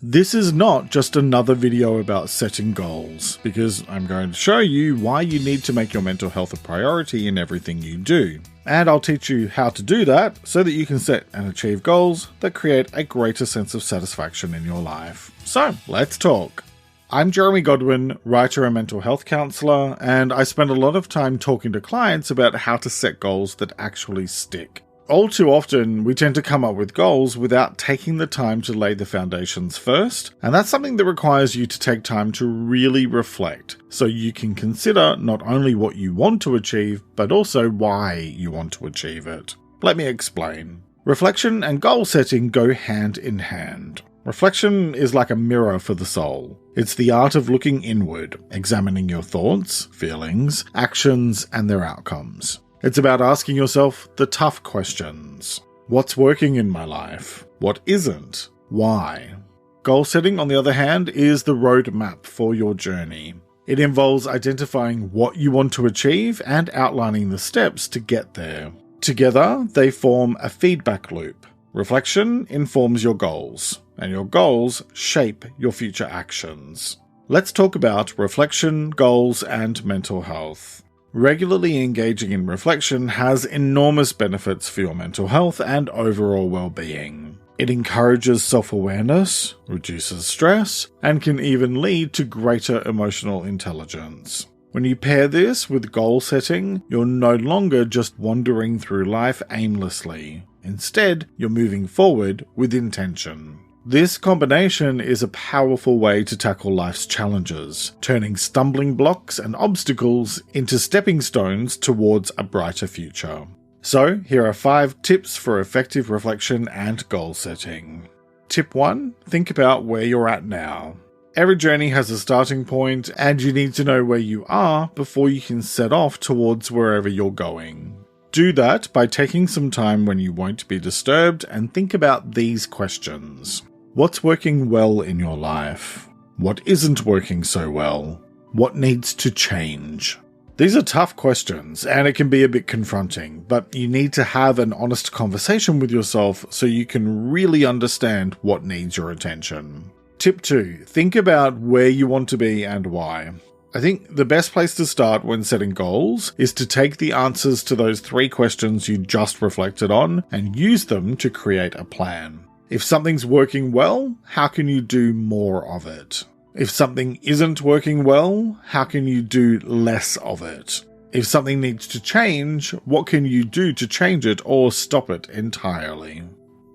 This is not just another video about setting goals, because I'm going to show you why you need to make your mental health a priority in everything you do. And I'll teach you how to do that so that you can set and achieve goals that create a greater sense of satisfaction in your life. So, let's talk. I'm Jeremy Godwin, writer and mental health counsellor, and I spend a lot of time talking to clients about how to set goals that actually stick. All too often, we tend to come up with goals without taking the time to lay the foundations first, and that's something that requires you to take time to really reflect, so you can consider not only what you want to achieve, but also why you want to achieve it. Let me explain. Reflection and goal setting go hand in hand. Reflection is like a mirror for the soul. It's the art of looking inward, examining your thoughts, feelings, actions, and their outcomes. It's about asking yourself the tough questions. What's working in my life? What isn't? Why? Goal setting, on the other hand, is the roadmap for your journey. It involves identifying what you want to achieve and outlining the steps to get there. Together, they form a feedback loop. Reflection informs your goals, and your goals shape your future actions. Let's talk about reflection, goals, and mental health. Regularly engaging in reflection has enormous benefits for your mental health and overall well-being. It encourages self-awareness, reduces stress, and can even lead to greater emotional intelligence. When you pair this with goal setting, you're no longer just wandering through life aimlessly. Instead, you're moving forward with intention. This combination is a powerful way to tackle life's challenges, turning stumbling blocks and obstacles into stepping stones towards a brighter future. So, here are 5 tips for effective reflection and goal setting. Tip 1. Think about where you're at now. Every journey has a starting point, and you need to know where you are before you can set off towards wherever you're going. Do that by taking some time when you won't be disturbed and think about these questions. What's working well in your life? What isn't working so well? What needs to change? These are tough questions, and it can be a bit confronting, but you need to have an honest conversation with yourself so you can really understand what needs your attention. Tip 2. Think about where you want to be and why. I think the best place to start when setting goals is to take the answers to those 3 questions you just reflected on and use them to create a plan. If something's working well, how can you do more of it? If something isn't working well, how can you do less of it? If something needs to change, what can you do to change it or stop it entirely?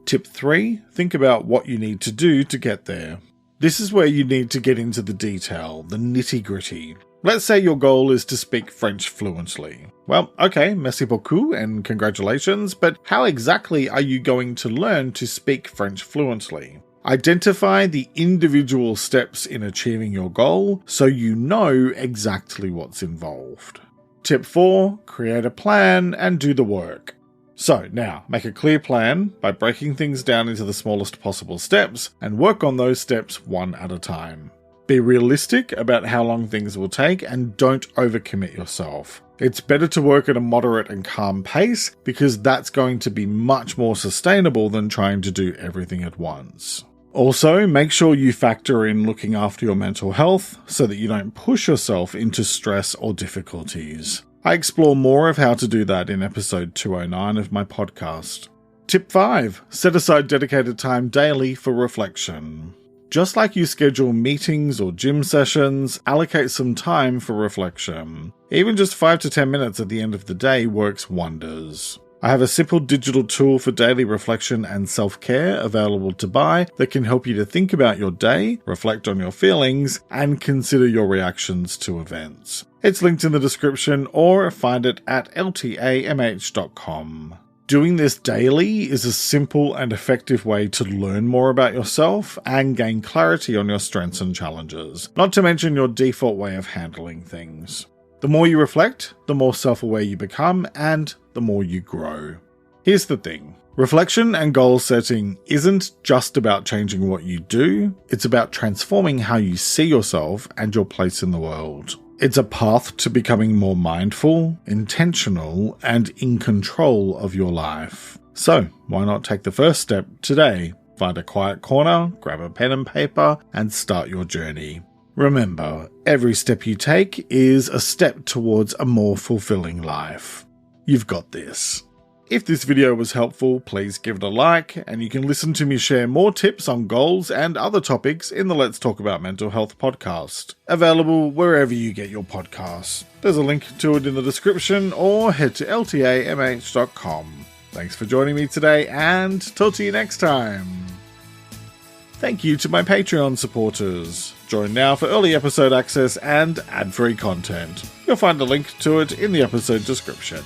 Tip 3. Think about what you need to do to get there. This is where you need to get into the detail, the nitty-gritty. Let's say your goal is to speak French fluently. Well, okay, merci beaucoup and congratulations, but how exactly are you going to learn to speak French fluently? Identify the individual steps in achieving your goal so you know exactly what's involved. Tip 4. Create a plan and do the work. So now, make a clear plan by breaking things down into the smallest possible steps and work on those steps one at a time. Be realistic about how long things will take and don't overcommit yourself. It's better to work at a moderate and calm pace because that's going to be much more sustainable than trying to do everything at once. Also, make sure you factor in looking after your mental health so that you don't push yourself into stress or difficulties. I explore more of how to do that in episode 209 of my podcast. Tip 5. Set aside dedicated time daily for reflection. Just like you schedule meetings or gym sessions, allocate some time for reflection. Even just 5 to 10 minutes at the end of the day works wonders. I have a simple digital tool for daily reflection and self-care available to buy that can help you to think about your day, reflect on your feelings, and consider your reactions to events. It's linked in the description or find it at ltamh.com. Doing this daily is a simple and effective way to learn more about yourself and gain clarity on your strengths and challenges, not to mention your default way of handling things. The more you reflect, the more self-aware you become, and the more you grow. Here's the thing. Reflection and goal setting isn't just about changing what you do, it's about transforming how you see yourself and your place in the world. It's a path to becoming more mindful, intentional, and in control of your life. So, why not take the first step today? Find a quiet corner, grab a pen and paper, and start your journey. Remember, every step you take is a step towards a more fulfilling life. You've got this. If this video was helpful, please give it a like, and you can listen to me share more tips on goals and other topics in the Let's Talk About Mental Health podcast, available wherever you get your podcasts. There's a link to it in the description, or head to ltamh.com. Thanks for joining me today, and talk to you next time. Thank you to my Patreon supporters. Join now for early episode access and ad-free content. You'll find a link to it in the episode description.